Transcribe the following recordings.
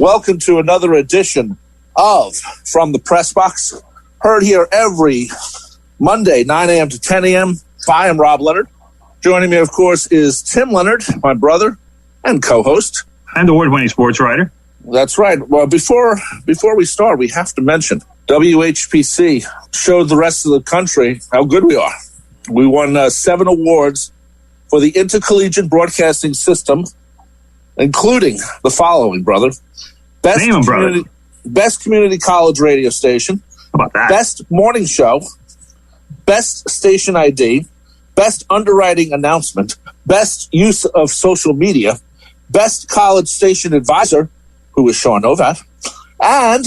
Welcome to another edition of From the Press Box, heard here every Monday, 9 a.m. to 10 a.m. I am Rob Leonard. Joining me, of course, is Tim Leonard, my brother and co-host. And award-winning sports writer. That's right. Well, before we start, we have to mention WHPC showed the rest of the country how good we are. We won 7 awards for the intercollegiate broadcasting system, including the following, brother. Best community college radio station. How about that? Best morning show. Best station ID. Best underwriting announcement. Best use of social media. Best college station advisor, who is Sean Novat. And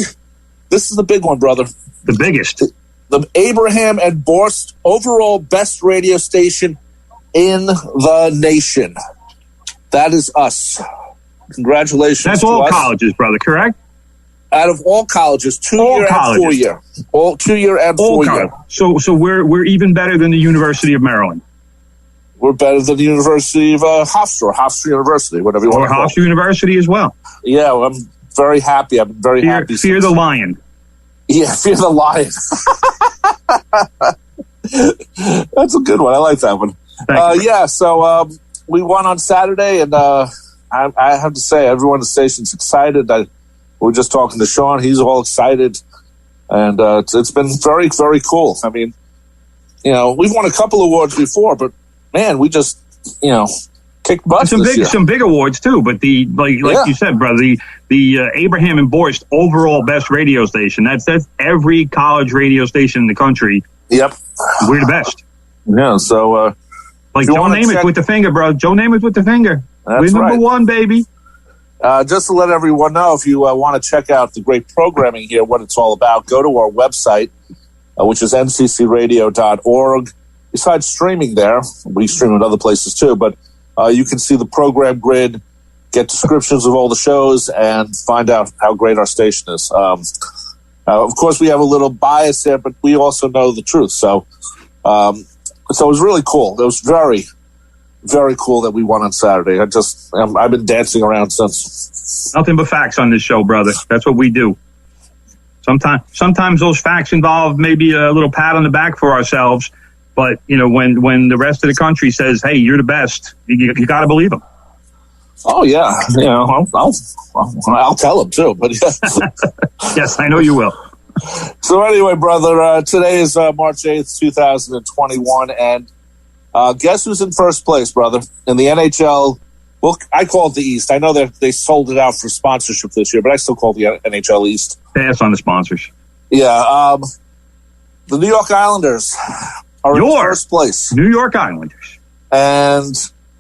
this is the big one, brother. The biggest. The Abraham and Borst overall best radio station in the nation. That is us. Congratulations. That's to all us. Colleges, brother, correct? Out of all colleges, 2-year and 4-year. All 2-year and 4-year. So we're even better than the University of Maryland. We're better than the University of Hofstra University, whatever you want to call it. Or Hofstra University as well. Yeah, well, I'm very happy. I'm very happy. Fear the lion. Yeah, fear the lion. That's a good one. I like that one. Yeah, so we won on Saturday, and I have to say, everyone in the station's excited. We were just talking to Sean. He's all excited. And it's been very, very cool. I mean, we've won a couple awards before, but, man, we just, kicked butt this year. Some big awards, too. But you said, brother, the Abraham and Borst overall best radio station, that's every college radio station in the country. Yep. We're the best. Yeah, so... Joe Namath with the finger, bro. Joe Namath with the finger. That's We're right. number one, baby. Just to let everyone know, if you want to check out the great programming here, what it's all about, go to our website, which is nccradio.org. Besides streaming there, we stream in other places too, but you can see the program grid, get descriptions of all the shows, and find out how great our station is. Of course, we have a little bias there, but we also know the truth. So it was really cool. It was very, very cool that we won on Saturday. I've been dancing around since. Nothing but facts on this show, brother. That's what we do. Sometimes those facts involve maybe a little pat on the back for ourselves. But, when the rest of the country says, hey, you're the best, you got to believe them. Oh, yeah. I'll tell them, too. But yeah. Yes, I know you will. So anyway, brother, today is March 8th, 2021, and guess who's in first place, brother, in the NHL? Well, I call it the East. I know they sold it out for sponsorship this year, but I still call it the NHL East. Pass on the sponsors. Yeah, the New York Islanders are in first place. New York Islanders. And,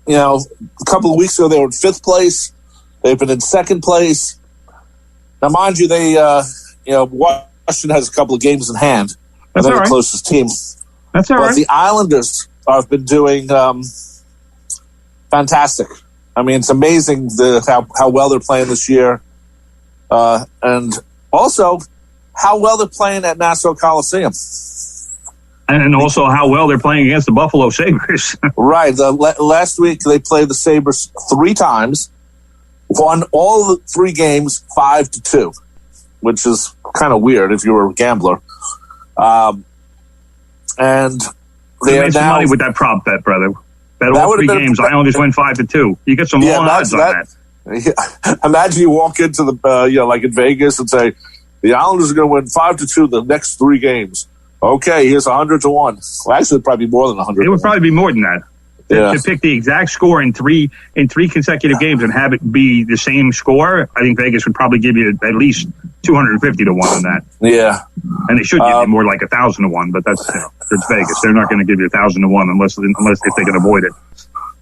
a couple of weeks ago, they were in 5th place. They've been in 2nd place. Now, mind you, they, Washington has a couple of games in hand. That's they're all right. the closest team. That's all right. But the Islanders have been doing fantastic. I mean, it's amazing how well they're playing this year. And also how well they're playing at Nassau Coliseum. And also how well they're playing against the Buffalo Sabres. Right. Last week they played the Sabres 3 times, won all the 3 games 5-2. Which is kind of weird if you were a gambler. And they made some money with that prop bet, brother. Bet all 3 games. Islanders win 5-2. You get some long odds on that. Yeah. Imagine you walk into the, like in Vegas and say, the Islanders are going to win 5-2 the next 3 games. Okay, here's 100-1. Well, actually, it'd probably be more than 100. It would probably be more than that. Yeah. To pick the exact score in three consecutive games and have it be the same score, I think Vegas would probably give you at least 250-1 on that. Yeah, and they should give you more like 1,000-1, but that's it's Vegas. They're not going to give you 1,000-1 unless if they can avoid it.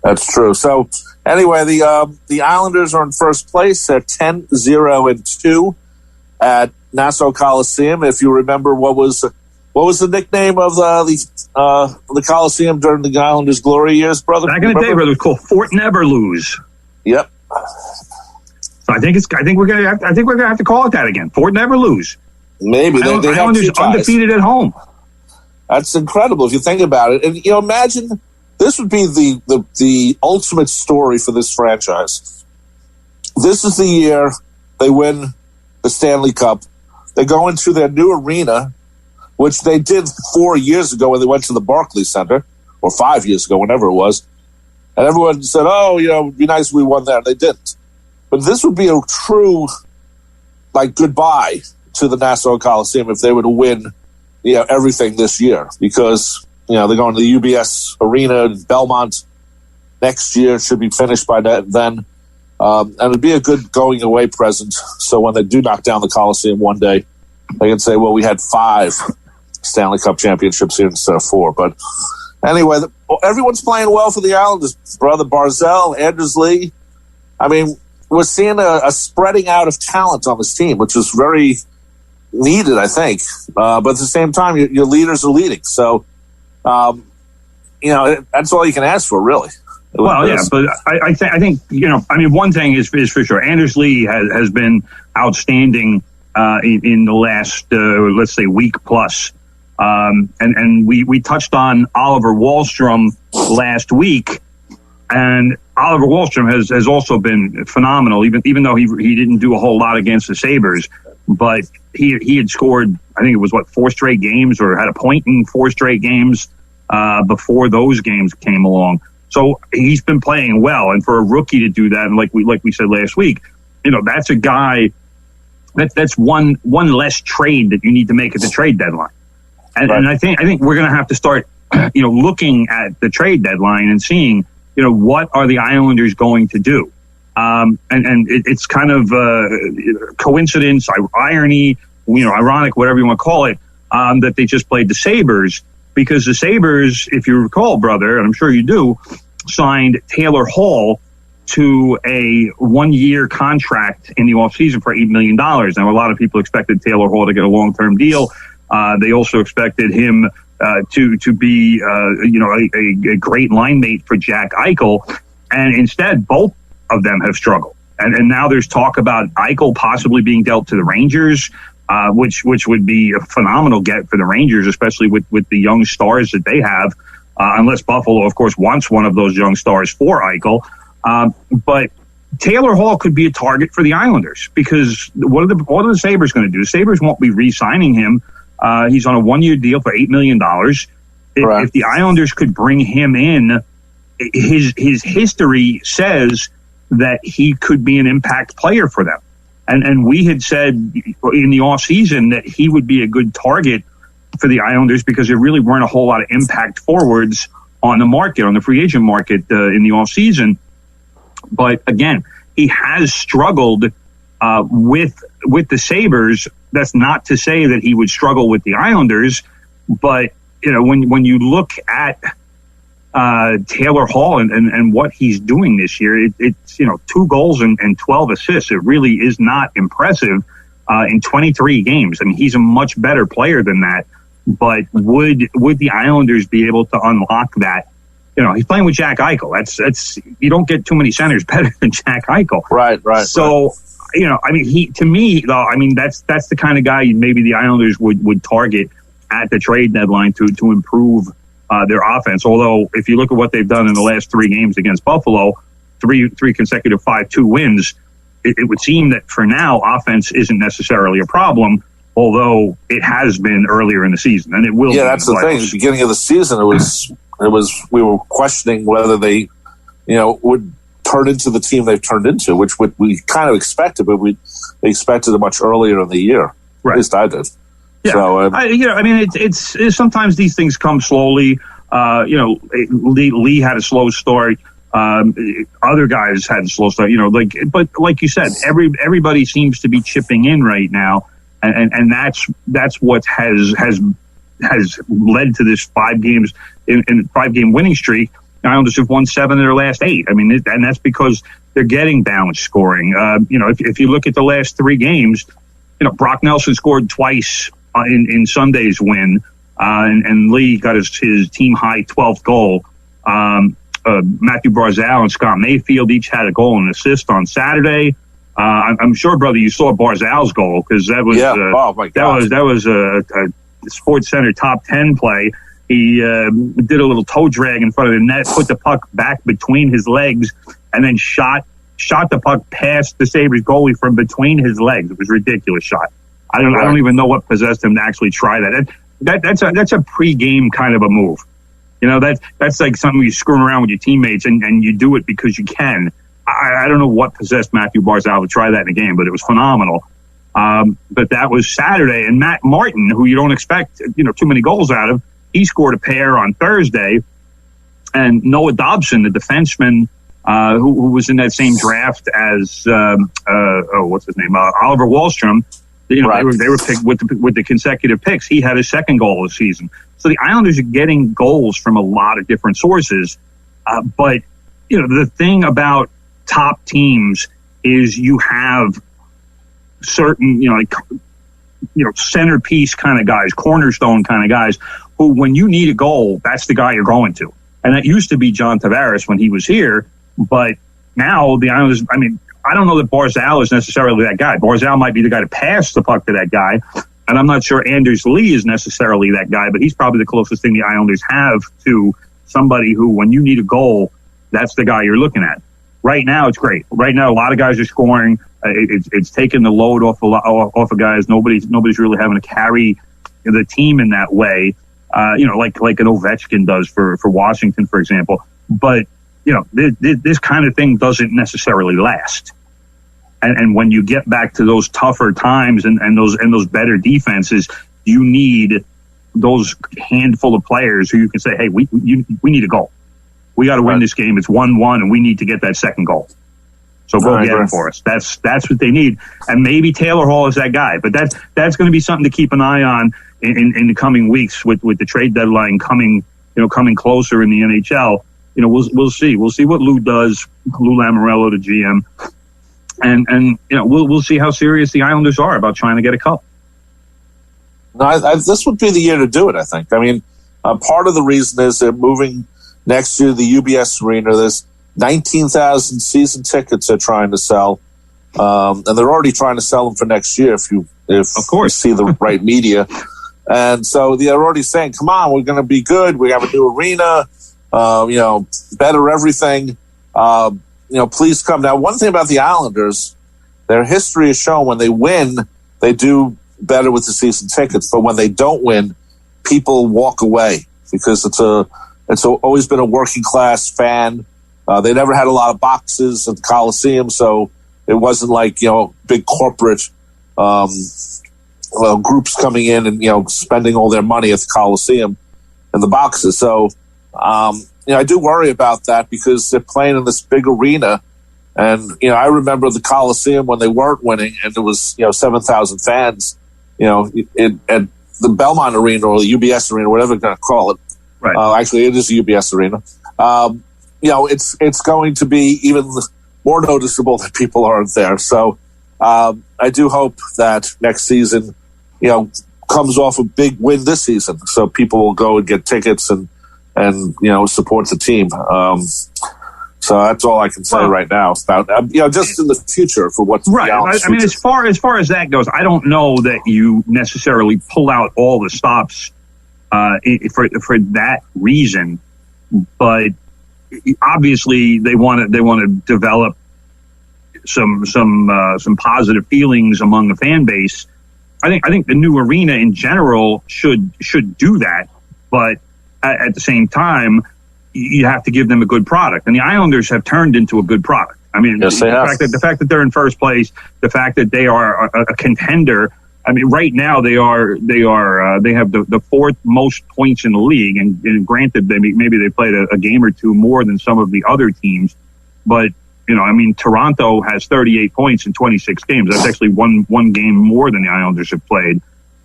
That's true. So anyway, the Islanders are in first place at 10-0-2 at Nassau Coliseum. If you remember, what was the nickname of the Coliseum during the Islanders' glory years, brother? Back in the day, brother, it was called Fort Never Lose. Yep. So I think we're gonna have to call it that again. Fort Never Lose. Maybe they have Islanders 2 ties. undefeated at home. That's incredible if you think about it. And imagine this would be the ultimate story for this franchise. This is the year they win the Stanley Cup. They go into their new arena, which they did 4 years ago when they went to the Barclays Center, or 5 years ago, whenever it was. And everyone said, oh, it'd be nice if we won there. They didn't. But this would be a true, goodbye to the Nassau Coliseum if they were to win, everything this year. Because, they're going to the UBS Arena in Belmont next year. It should be finished by then. And it'd be a good going-away present. So when they do knock down the Coliseum one day, they can say, well, we had 5 Stanley Cup championships here instead of 4. But anyway, everyone's playing well for the Islanders. Brother Barzal, Anders Lee. I mean, we're seeing a spreading out of talent on this team, which is very needed, I think. But at the same time, your leaders are leading. So, that's all you can ask for, really. Well, yeah, but I think one thing is for sure. Anders Lee has been outstanding in the last, let's say, week plus. And we touched on Oliver Wahlstrom last week, and Oliver Wahlstrom has also been phenomenal, even though he didn't do a whole lot against the Sabres, but he had scored, I think it was 4 straight games, or had a point in 4 straight games before those games came along. So he's been playing well, and for a rookie to do that, and like we said last week, that's a guy that's one less trade that you need to make at the trade deadline. And, right. And I think we're going to have to start, looking at the trade deadline and seeing, what are the Islanders going to do? And it's kind of coincidence, irony, ironic, whatever you want to call it, that they just played the Sabres, because the Sabres, if you recall, brother, and I'm sure you do, signed Taylor Hall to a 1-year contract in the offseason for $8 million. Now, a lot of people expected Taylor Hall to get a long-term deal. They also expected him to be, a great line mate for Jack Eichel. And instead, both of them have struggled. And now there's talk about Eichel possibly being dealt to the Rangers, which would be a phenomenal get for the Rangers, especially with the young stars that they have, unless Buffalo, of course, wants one of those young stars for Eichel. But Taylor Hall could be a target for the Islanders, because what are the Sabres going to do? The Sabres won't be re-signing him. He's on a 1-year deal for $8 million. If the Islanders could bring him in, his history says that he could be an impact player for them. And we had said in the offseason that he would be a good target for the Islanders, because there really weren't a whole lot of impact forwards on the market, on the free agent market in the offseason. But again, he has struggled with the Sabres. That's not to say that he would struggle with the Islanders, but when you look at Taylor Hall and what he's doing this year, it's 2 goals and 12 assists. It really is not impressive in 23 games. I mean, he's a much better player than that. But would the Islanders be able to unlock that? He's playing with Jack Eichel. That's you don't get too many centers better than Jack Eichel. Right. So. To me, though, that's the kind of guy maybe the Islanders would target at the trade deadline to improve their offense. Although, if you look at what they've done in the last 3 games against Buffalo, three consecutive 5-2 wins, it would seem that for now, offense isn't necessarily a problem, although it has been earlier in the season, and it will be. Yeah, that's the thing. At the beginning of the season, it was we were questioning whether they, would turn into the team they've turned into, which we kind of expected, but we expected it much earlier in the year. Right. At least I did. Yeah. So, it's sometimes these things come slowly. Lee had a slow start. Other guys had a slow start. But like you said, everybody seems to be chipping in right now, and that's what has led to this 5 games in 5-game winning streak. The Islanders have won 7 of their last 8. And that's because they're getting balanced scoring. If you look at the last 3 games, Brock Nelson scored twice in Sunday's win, and Lee got his team high 12th goal. Matthew Barzal and Scott Mayfield each had a goal and an assist on Saturday. I'm sure, brother, you saw Barzal's goal, because that was that was a Sports Center top 10 play. He did a little toe drag in front of the net, put the puck back between his legs, and then shot shot the puck past the Sabres goalie from between his legs. It was a ridiculous shot. I don't even know what possessed him to actually try that. That's a pregame kind of a move. You know, that's like something you're screwing around with your teammates and you do it because you can. I don't know what possessed Matthew Barzal to try that in a game, but it was phenomenal. But that was Saturday, and Matt Martin, who you don't expect, too many goals out of, he scored a pair on Thursday. And Noah Dobson, the defenseman, who was in that same draft as what's his name, Oliver Wahlstrom. They were picked with the consecutive picks. He had his second goal of the season. So the Islanders are getting goals from a lot of different sources. But the thing about top teams is you have certain, centerpiece kind of guys, cornerstone kind of guys who, when you need a goal, that's the guy you're going to. And that used to be John Tavares when he was here. But now the Islanders, I don't know that Barzal is necessarily that guy. Barzal might be the guy to pass the puck to that guy. And I'm not sure Anders Lee is necessarily that guy, but he's probably the closest thing the Islanders have to somebody who, when you need a goal, that's the guy you're looking at. Right now, it's great. Right now, a lot of guys are scoring. It's taking the load off of guys. Nobody's really having to carry the team in that way, like an Ovechkin does for Washington, for example. But this kind of thing doesn't necessarily last. And when you get back to those tougher times and those better defenses, you need those handful of players who you can say, hey, we need a goal. We got to win this game. It's 1-1, and we need to get that second goal. So go get it for us. That's what they need. And maybe Taylor Hall is that guy. But that's going to be something to keep an eye on in the coming weeks with the trade deadline coming closer in the NHL. We'll see. We'll see what Lou does, Lou Lamoriello, the GM. And we'll see how serious the Islanders are about trying to get a cup. No, this would be the year to do it, I think. Part of the reason is they're moving next year to the UBS Arena. There's 19,000 season tickets they're trying to sell. And they're already trying to sell them for next year if you see the right media. And so they're already saying, come on, we're going to be good. We have a new arena, better everything. Please come. Now, one thing about the Islanders, their history has shown when they win, they do better with the season tickets. But when they don't win, people walk away because it's always been a working class fan. They never had a lot of boxes at the Coliseum, so it wasn't like, big corporate groups coming in and, spending all their money at the Coliseum and the boxes. So, I do worry about that because they're playing in this big arena. And, I remember the Coliseum when they weren't winning and there was, 7,000 fans, at the Belmont Arena or the UBS Arena, whatever you're going to call it. Right. Actually, it is the UBS Arena. It's going to be even more noticeable that people aren't there. So I do hope that next season, comes off a big win this season. So people will go and get tickets and support the team. So that's all I can say right now about, just in the future for what's right. As far as that goes, I don't know that you necessarily pull out all the stops for that reason, but obviously they want to develop some positive feelings among the fan base. I think the new arena in general should do that, but at the same time, you have to give them a good product, and the Islanders have turned into a good product. Yes, the fact that they're in first place, the fact that they are a contender. Right now they have the fourth most points in the league, and granted, maybe they played a game or two more than some of the other teams, but Toronto has 38 points in 26 games. That's actually one game more than the Islanders have played.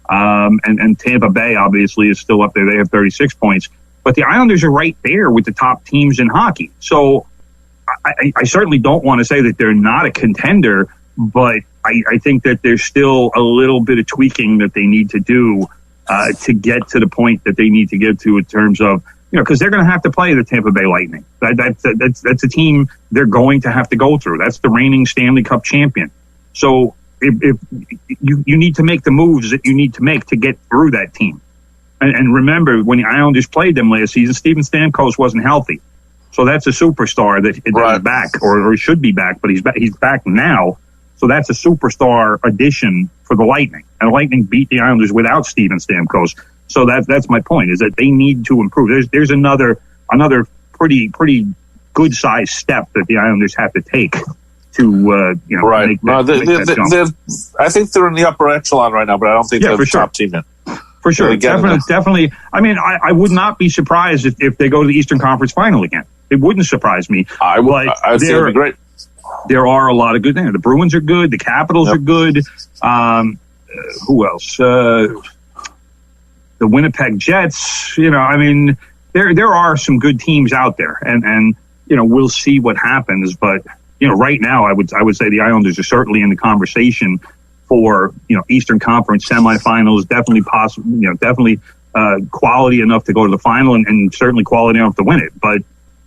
And Tampa Bay obviously is still up there. They have 36 points. But the Islanders are right there with the top teams in hockey. So I certainly don't want to say that they're not a contender, but I think that there's still a little bit of tweaking that they need to do to get to the point that they need to get to in terms of, because they're going to have to play the Tampa Bay Lightning. That's a team they're going to have to go through. That's the reigning Stanley Cup champion. So if you need to make the moves that you need to make to get through that team. And remember, when the Islanders played them last season, Steven Stamkos wasn't healthy. So that's a superstar that is back, or should be back, but he's back now. So that's a superstar addition for the Lightning. And the Lightning beat the Islanders without Steven Stamkos. So that's my point, is that they need to improve. There's another pretty good sized step that the Islanders have to take to make that jump. I think they're in the upper echelon right now, but I don't think they're the top team yet. For sure, definitely. I mean, I would not be surprised if they go to the Eastern Conference Final again. It wouldn't surprise me. I'd say it'd be great. There are a lot of good things. The Bruins are good. The Capitals are good. Who else? The Winnipeg Jets. I mean, there are some good teams out there, and we'll see what happens. But right now, I would say the Islanders are certainly in the conversation for Eastern Conference semifinals. Definitely possible. Definitely quality enough to go to the final, and certainly quality enough to win it. But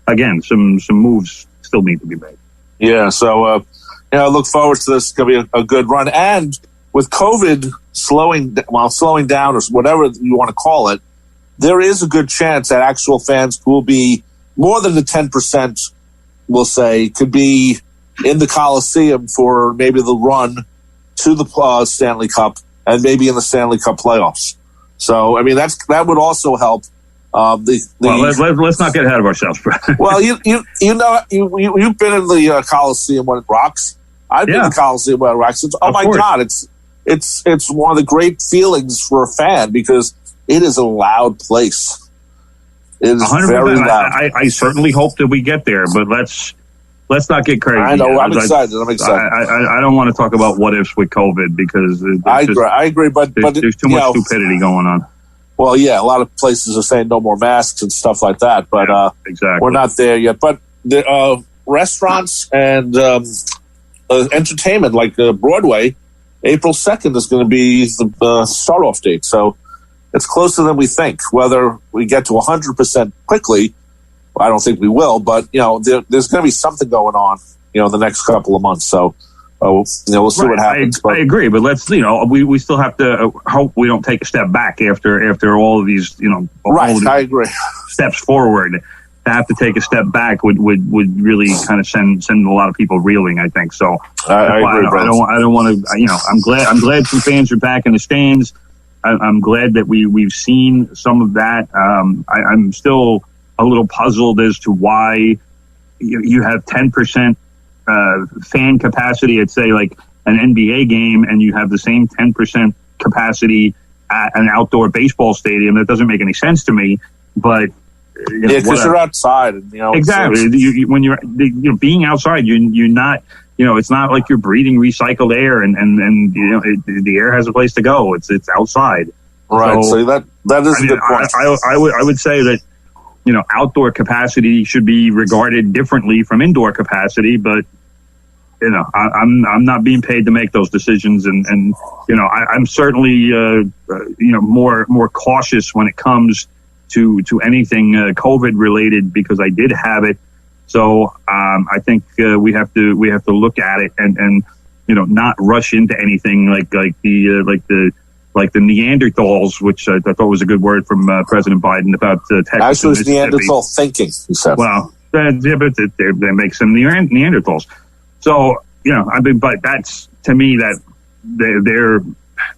again, some moves still need to be made. Yeah, so I look forward to this. It's going to be a good run. And with COVID slowing down, or whatever you want to call it, there is a good chance that actual fans will be more than the 10%, we'll say, could be in the Coliseum for maybe the run to the Stanley Cup and maybe in the Stanley Cup playoffs. So, I mean, that would also help. Let's not get ahead of ourselves, bro. Well, you've been in the Coliseum when it rocks. I've been in the Coliseum when it rocks. God, it's one of the great feelings for a fan because it is a loud place. It is 100%. Very loud. I certainly hope that we get there, but let's not get crazy. I know. I'm excited. I don't want to talk about what ifs with COVID because I agree, but there's too much stupidity going on. Well, yeah, a lot of places are saying no more masks and stuff like that, but exactly. We're not there yet. But the restaurants and entertainment, like Broadway, April 2nd is going to be the start-off date. So it's closer than we think. Whether we get to 100% quickly, I don't think we will. But there's going to be something going on, the next couple of months. So. We'll see what happens. I agree, but let's we still have to hope we don't take a step back after all of these I agree. Steps forward. To have to take a step back would really kind of send a lot of people reeling. I think so. I agree. I don't want to. I'm glad some fans are back in the stands. I'm glad that we've seen some of that. I'm still a little puzzled as to why you have 10%. Fan capacity at, say, like an NBA game, and you have the same 10% capacity at an outdoor baseball stadium. That doesn't make any sense to me. But because you're outside, and, exactly. When you're being outside, you're not. It's not like you're breathing recycled air, and the air has a place to go. It's outside. Right. So that is a good point. I would say that. Outdoor capacity should be regarded differently from indoor capacity, but I'm not being paid to make those decisions, and I'm certainly more cautious when it comes to anything COVID related because I did have it. So I think we have to look at it and not rush into anything like the Neanderthals, which I thought was a good word from President Biden about Texas. Actually, it's Neanderthal thinking, he said. Well, but they make some Neanderthals. So, but that's, to me, that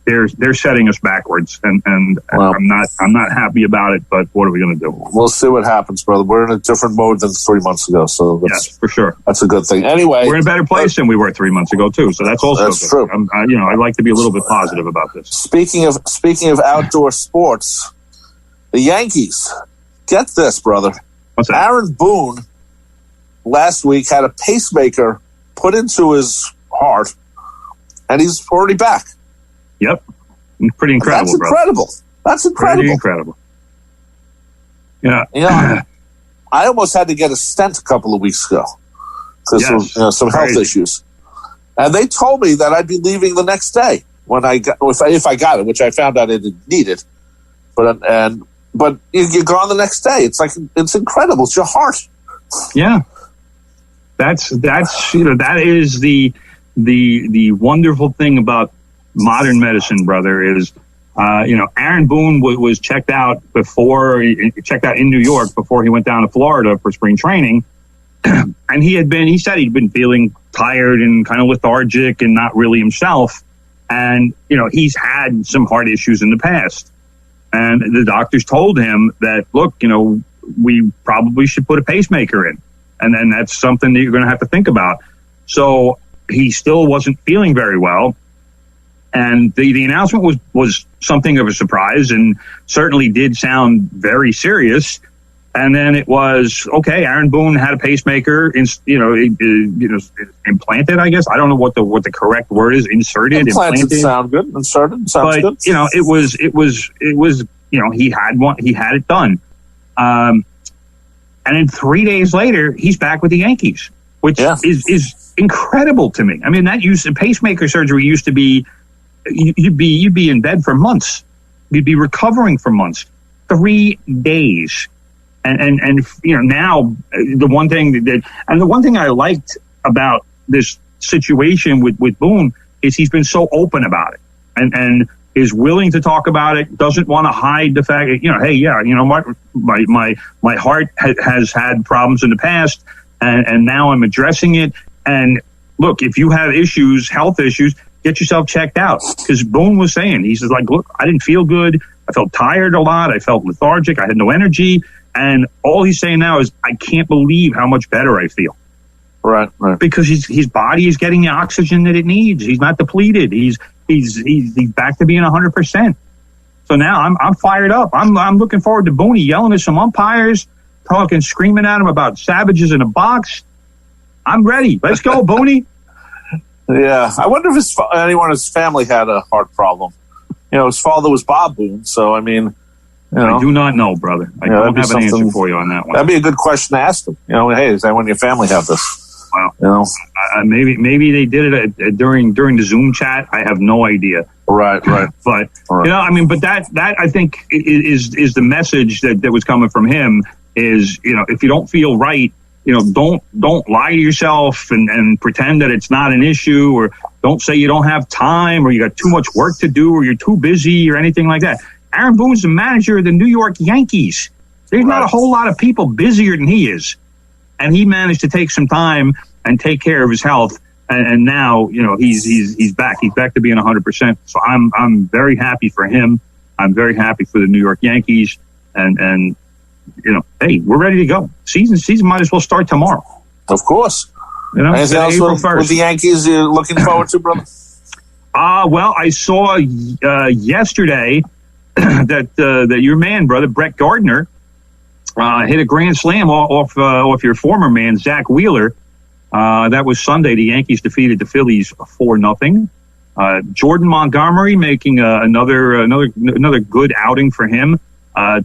they're setting us backwards, and I'm not happy about it. But what are we going to do? We'll see what happens, brother. We're in a different mode than 3 months ago, so yes, for sure, that's a good thing. Anyway, we're in a better place than we were 3 months ago too. So that's also true. I'd like to be a little bit positive about this. Speaking of outdoor sports, the Yankees. Get this, brother. What's that? Aaron Boone last week had a pacemaker put into his heart, and he's already back. Yep. Pretty incredible, That's incredible. That's incredible. Pretty incredible. Yeah. I almost had to get a stent a couple of weeks ago because of some health issues. And they told me that I'd be leaving the next day when if I got it, which I found out I didn't need it. But you're gone the next day. It's incredible. It's your heart. Yeah. That is the wonderful thing about modern medicine, brother, is Aaron Boone was checked out in New York before he went down to Florida for spring training. And he said he'd been feeling tired and kind of lethargic and not really himself. And, he's had some heart issues in the past. And the doctors told him that, look, we probably should put a pacemaker in. And then that's something that you're going to have to think about. So he still wasn't feeling very well. And the announcement was something of a surprise and certainly did sound very serious. And then it was, okay, Aaron Boone had a pacemaker, implanted, I guess. I don't know what the correct word is. Inserted, implanted. Sound good. Inserted sounds good. It was, he had one, he had it done. And then 3 days later, he's back with the Yankees, which is incredible to me. I mean, pacemaker surgery used to be, you'd be in bed for months. You'd be recovering for months. 3 days. And now the one thing I liked about this situation with Boone is he's been so open about it and is willing to talk about it, doesn't want to hide the fact that, hey, yeah, what, my heart has had problems in the past and now I'm addressing it. And look, if you have health issues, get yourself checked out. Because Boone was saying, he says, like, look, I didn't feel good. I felt tired a lot. I felt lethargic. I had no energy. And all he's saying now is, I can't believe how much better I feel. Right. Because his body is getting the oxygen that it needs. He's not depleted. He's back to being 100%. So now I'm fired up. I'm looking forward to Booney yelling at some umpires, screaming at him about savages in a box. I'm ready. Let's go, Booney. Yeah. I wonder if anyone in his family had a heart problem. His father was Bob Boone. So, I mean, I do not know, brother. I don't have an answer for you on that one. That'd be a good question to ask them. Hey, does anyone in your family have this? Wow. Maybe they did it during the Zoom chat. I have no idea. Right. But but that I think is the message that was coming from him is, if you don't feel right, don't lie to yourself and pretend that it's not an issue, or don't say you don't have time or you got too much work to do or you're too busy or anything like that. Aaron Boone's the manager of the New York Yankees. There's not a whole lot of people busier than he is. And he managed to take some time and take care of his health. And now, he's back. He's back to being 100%. So I'm very happy for him. I'm very happy for the New York Yankees. And hey, we're ready to go. Season might as well start tomorrow. Of course. Anything else with the Yankees you're looking forward to, brother? Well, I saw yesterday that your man, brother, Brett Gardner, hit a grand slam off your former man, Zach Wheeler. That was Sunday. The Yankees defeated the Phillies 4-0. Jordan Montgomery making another good outing for him.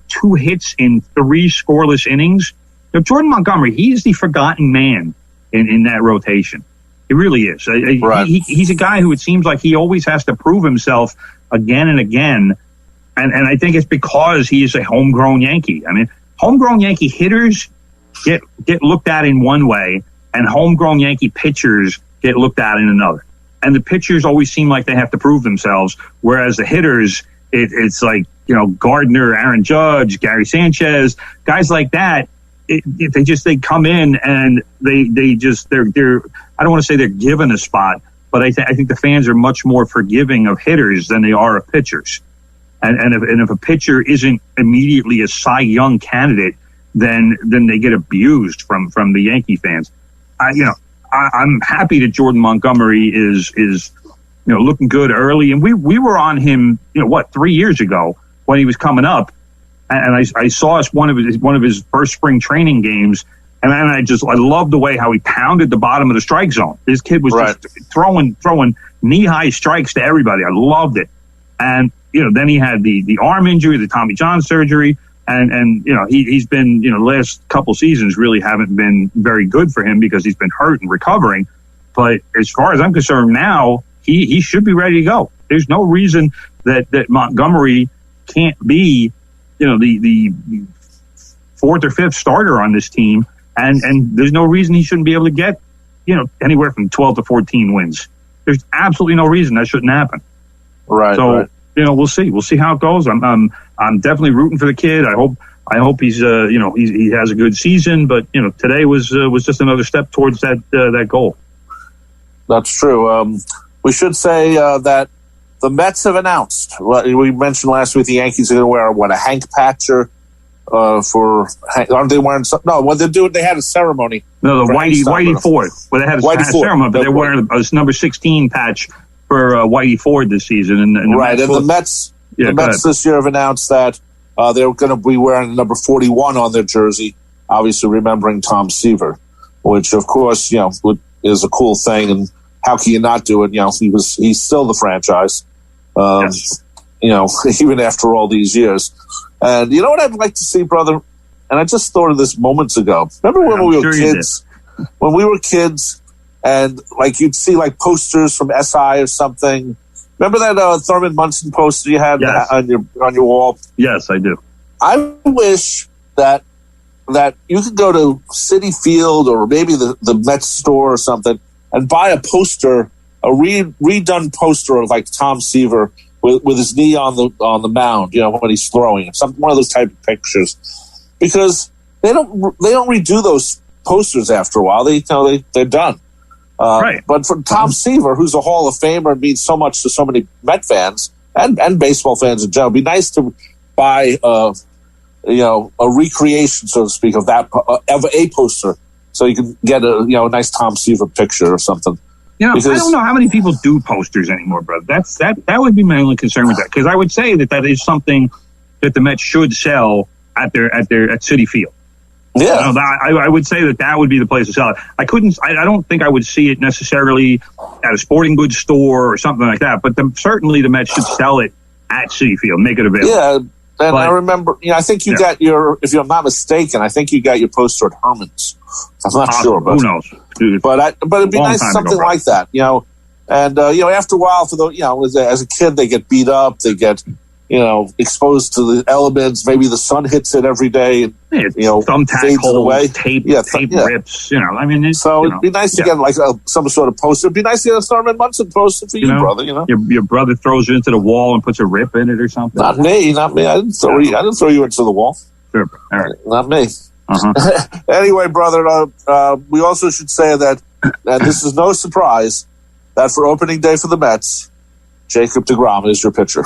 2 hits in 3 scoreless innings. Jordan Montgomery, he is the forgotten man in that rotation. He really is. Right. He's a guy who it seems like he always has to prove himself again and again. And I think it's because he is a homegrown Yankee. I mean, homegrown Yankee hitters get looked at in one way, and homegrown Yankee pitchers get looked at in another. And the pitchers always seem like they have to prove themselves, whereas the hitters, it's like, Gardner, Aaron Judge, Gary Sanchez, guys like that. They come in and they're I don't want to say they're given a spot, but I think the fans are much more forgiving of hitters than they are of pitchers. And if a pitcher isn't immediately a Cy Young candidate, then they get abused from the Yankee fans. I'm happy that Jordan Montgomery is looking good early, and we were on him 3 years ago when he was coming up, and I saw us one of his first spring training games, and then I loved the way how he pounded the bottom of the strike zone. This kid was just throwing knee-high strikes to everybody. I loved it. And then he had the arm injury, the Tommy John surgery, and he's been, the last couple seasons really haven't been very good for him because he's been hurt and recovering. But as far as I'm concerned now, he should be ready to go. There's no reason that Montgomery can't be, the 4th or 5th starter on this team. And there's no reason he shouldn't be able to get, anywhere from 12 to 14 wins. There's absolutely no reason that shouldn't happen. Right. So, we'll see. We'll see how it goes. I'm definitely rooting for the kid. I hope he's he has a good season. But today was just another step towards that goal. That's true. We should say that the Mets have announced. We mentioned last week the Yankees are going to wear a Hank Patcher. Aren't they wearing something? No, what they're doing, they had a ceremony. No, the Whitey Ford. Well, they had a ceremony, but they're wearing a number 16 patch for Whitey Ford this season. And the Mets this year have announced that they're going to be wearing number 41 on their jersey, obviously remembering Tom Seaver, which, of course, is a cool thing. And how can you not do it? He's still the franchise, even after all these years. And you know what I'd like to see, brother? And I just thought of this moments ago. Remember when we were kids? When we were kids, and you'd see posters from SI or something. Remember that Thurman Munson poster you had on your wall? Yes, I do. I wish that you could go to Citi Field or maybe the Mets store or something and buy a poster, a redone poster of Tom Seaver with his knee on the mound, when he's throwing, one of those type of pictures, because they don't redo those posters after a while. They're done. Right. But for Tom Seaver, who's a Hall of Famer and means so much to so many Met fans and baseball fans in general, it'd be nice to buy a recreation, so to speak, of a poster, so you can get a nice Tom Seaver picture or something. I don't know how many people do posters anymore, brother. That would be my only concern with that, because I would say that is something that the Mets should sell at Citi Field. Yeah, I would say that would be the place to sell it. I don't think I would see it necessarily at a sporting goods store or something like that. But certainly the Mets should sell it at Citi Field, make it available. Yeah, and I remember, I think you got if I'm not mistaken, I think you got your poster at Herman's. I'm not sure, but who knows? Dude, but it'd be nice something like that, And after a while, as a kid, they get beat up, they get exposed to the elements. Maybe the sun hits it every day, and thumbtack holes, away. Tape rips. It'd be nice to get some sort of poster. It'd be nice to get a Thurman Munson poster for you, brother. Your brother throws you into the wall and puts a rip in it or something. Not me. I didn't throw you. I didn't throw you into the wall. Sure. All right. Not me. Anyway, brother, we also should say that this is no surprise that for opening day for the Mets, Jacob deGrom is your pitcher.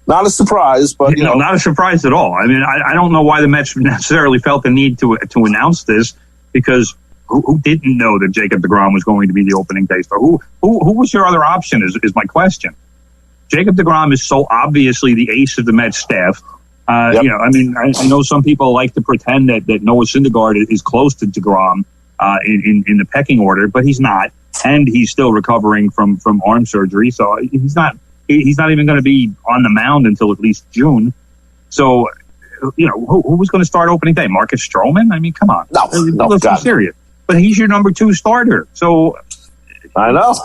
Not a surprise, but not a surprise at all. I mean, I don't know why the Mets necessarily felt the need to announce this, because who didn't know that Jacob deGrom was going to be the opening day star? Who was your other option? Is my question. Jacob deGrom is so obviously the ace of the Mets staff. Yep. I know some people like to pretend that Noah Syndergaard is close to deGrom in the pecking order, but he's not, and he's still recovering from arm surgery, so he's not even going to be on the mound until at least June. So, who was going to start opening day? Marcus Stroman? I mean, come on, let's be serious. But he's your number 2 starter, so I know.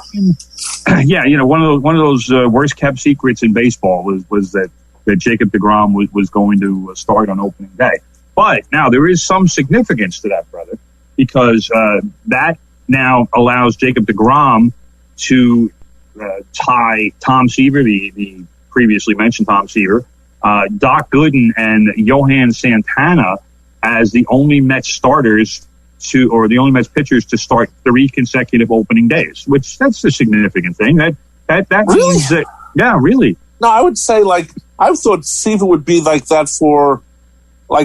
Yeah, one of those worst kept secrets in baseball was that Jacob deGrom was going to start on opening day. But now there is some significance to that, brother, because that now allows Jacob deGrom to tie Tom Seaver, the previously mentioned Tom Seaver, Doc Gooden, and Johan Santana as the only Mets starters the only Mets pitchers to start 3 consecutive opening days, which that's a significant thing. That really? means that, yeah, really. No, I would say I thought Seaver would be like that for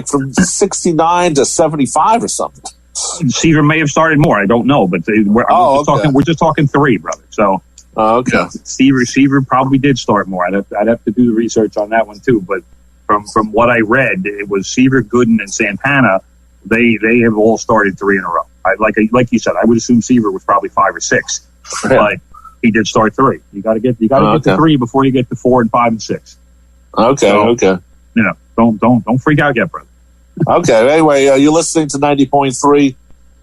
from 69 to 75 or something. Seaver may have started more. I don't know, but we're just talking 3, brother. So, okay. Seaver probably did start more. I'd have to do the research on that one too. But from what I read, it was Seaver, Gooden, and Santana. They have all started 3 in a row. Like you said, I would assume Seaver was probably 5 or 6, but he did start 3. You got to get to 3 before you get to 4 and 5 and 6. Okay. So, okay. Don't freak out yet, brother. Okay. Anyway, you're listening to 90.3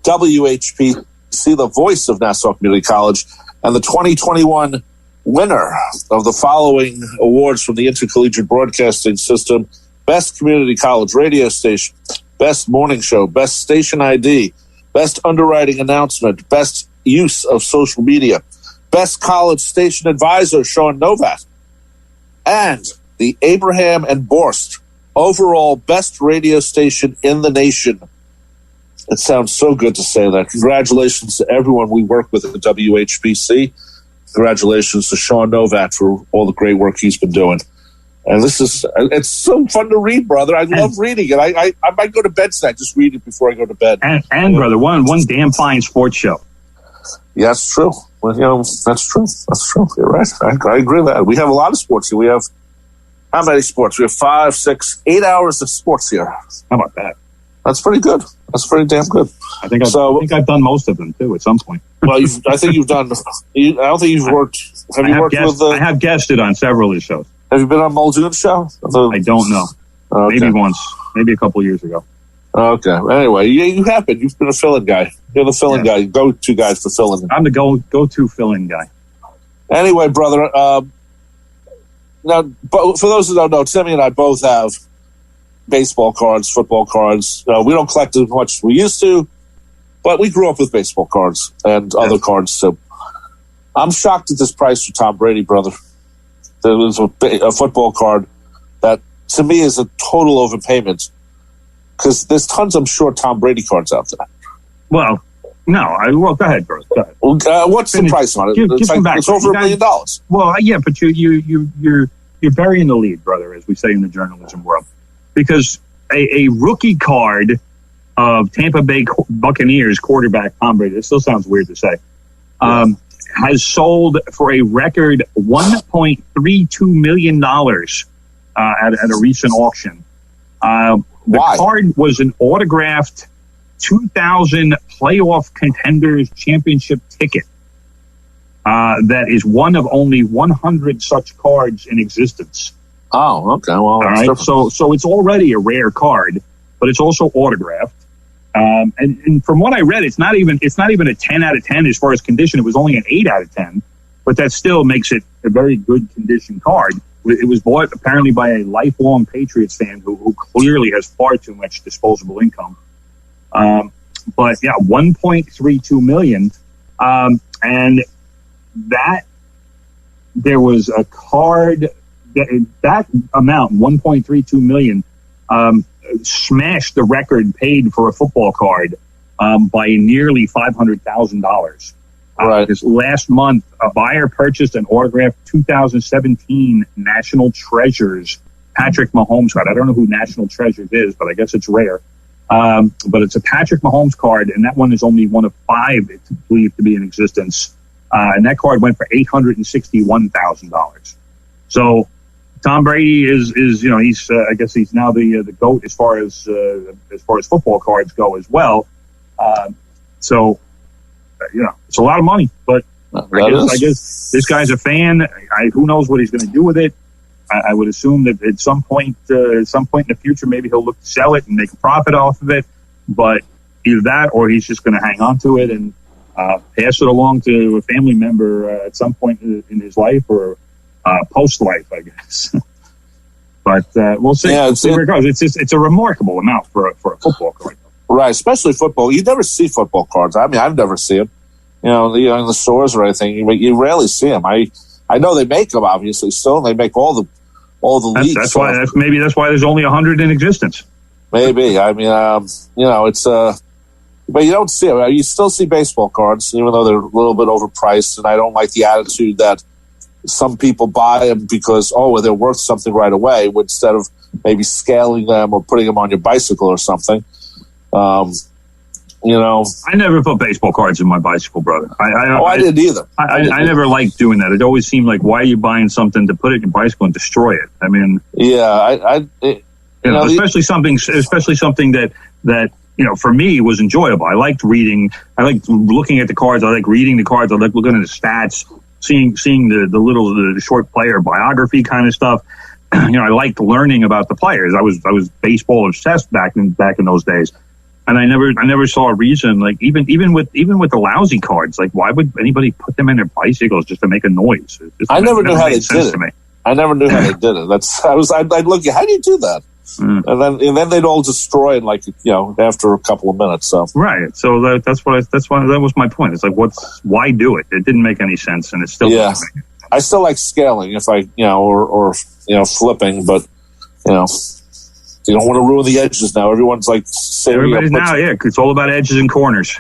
WHPC, the voice of Nassau Community College, and the 2021 winner of the following awards from the Intercollegiate Broadcasting System: Best Community College Radio Station, Best Morning Show, Best Station ID, Best Underwriting Announcement, Best Use of Social Media, Best College Station Advisor, Sean Novat, and the Abraham and Borst overall best radio station in the nation. It sounds so good to say that. Congratulations to everyone we work with at the WHPC. Congratulations to Sean Novak for all the great work he's been doing. And it's so fun to read, brother. I love reading it. I might go to bed tonight, just read it before I go to bed. And brother, one damn fine sports show. Yeah, that's true. Well, that's true. That's true. You're right. I agree with that. We have a lot of sports here. We have, how many sports? We have 5, 6, 8 hours of sports here. How about that? That's pretty good. That's pretty damn good. I think I've done most of them too at some point. Well, I think you've done. I don't think you've worked. Have you worked with? I have guested on several of his shows. Have you been on Muldoon's show? I don't know. Okay. Maybe once. Maybe a couple years ago. Okay. Anyway, you have been. You've been a fill-in guy. You're the fill-in guy. Go-to guy for fill-in. I'm the go-to fill-in guy. Anyway, brother. Now, for those who don't know, Timmy and I both have baseball cards, football cards. We don't collect as much as we used to, but we grew up with baseball cards and other cards too. I'm shocked at this price for Tom Brady, brother. There was a football card that, to me, is a total overpayment because there's tons, I'm sure, Tom Brady cards out there. Well, no. Go ahead, bro. Go ahead. What's the price on it? It's over $1 million. Well, yeah, but you're burying the lead, brother, as we say in the journalism world. Because a rookie card of Tampa Bay Buccaneers quarterback Tom Brady, it still sounds weird to say, has sold for a record $1.32 million at a recent auction. The card was an autographed 2000 playoff contenders championship ticket. That is one of only 100 such cards in existence. Oh, okay. Well, all right. So it's already a rare card, but it's also autographed. And from what I read, it's not even a 10 out of 10 as far as condition. It was only an 8 out of 10, but that still makes it a very good condition card. It was bought apparently by a lifelong Patriots fan who clearly has far too much disposable income. But yeah, 1.32 million. And that there was a card that amount, 1.32 million, smashed the record paid for a football card by nearly $500,000. Right. Because last month, a buyer purchased an autographed 2017 National Treasures Patrick Mahomes card. I don't know who National Treasures is, but I guess it's rare. But it's a Patrick Mahomes card, and that one is only one of 5 it's believed to be in existence. And that card went for $861,000. So Tom Brady is he's I guess he's now the GOAT as far as football cards go as well. So it's a lot of money, but I guess this guy's a fan. Who knows what he's going to do with it? I would assume that at some point in the future, maybe he'll look to sell it and make a profit off of it. But either that, or he's just going to hang on to it and pass it along to a family member at some point in his life or post-life, I guess. But we'll see. Yeah, we'll see where it goes. It's a remarkable amount for a football card. Right, especially football. You never see football cards. I mean, I've never seen them. In the stores or anything. You rarely see them. I know they make them, obviously. Still, they make all the leagues. That's why there's only 100 in existence. Maybe. I mean, it's but you don't see it. You still see baseball cards, even though they're a little bit overpriced. And I don't like the attitude that some people buy them because they're worth something right away, instead of maybe scaling them or putting them on your bicycle or something. I never put baseball cards in my bicycle, brother. I didn't either. I never liked doing that. It always seemed like, why are you buying something to put it in your bicycle and destroy it? I mean, yeah, especially something that for me was enjoyable. I liked reading. I liked looking at the cards. I like reading the cards. I like looking at the stats, seeing the short player biography kind of stuff. I liked learning about the players. I was baseball obsessed back in those days. And I never saw a reason, like even with the lousy cards, like why would anybody put them in their bicycles just to make a noise? I never knew how they did it. I never knew how they did it. I'd look at, how do you do that? And then they'd all destroy it, after a couple of minutes. So right. So that was my point. It's like, why do it? It didn't make any sense, and it still doesn't make any sense. I still like scaling if I, or flipping, but, you don't want to ruin the edges now. Everyone's like saying, everybody's now, it's all about edges and corners.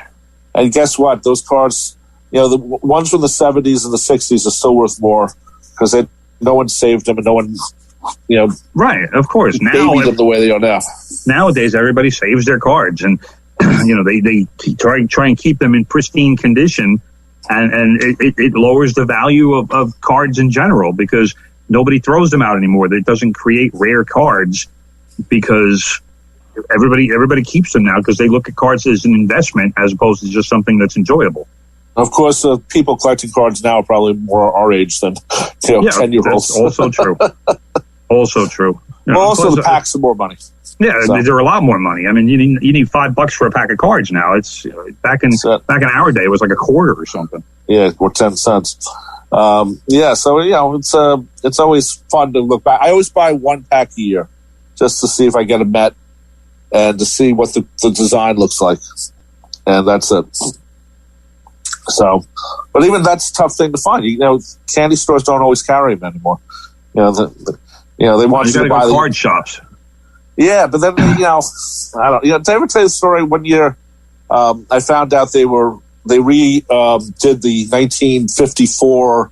And guess what? Those cards, the ones from the 70s and the 60s are still worth more because no one saved them and no one, right, of course. Now them the way they are now. Nowadays, everybody saves their cards, and they try and keep them in pristine condition, and it lowers the value of cards in general because nobody throws them out anymore. It doesn't create rare cards because everybody keeps them now because they look at cards as an investment as opposed to just something that's enjoyable. Of course, people collecting cards now are probably more our age than 10-year-olds. That's also true. Also true. Also, the packs are more money. Yeah, they're a lot more money. I mean, you need $5 for a pack of cards now. It's back in our day, it was like a quarter or something. Yeah, or 10 cents. So it's always fun to look back. I always buy one pack a year just to see if I get a Met and to see what the design looks like, and that's it. So, but even that's a tough thing to find. Candy stores don't always carry them anymore. They want you to buy card shops. Yeah, but then I don't. Did I ever tell you the story? One year, I found out they redid the 1954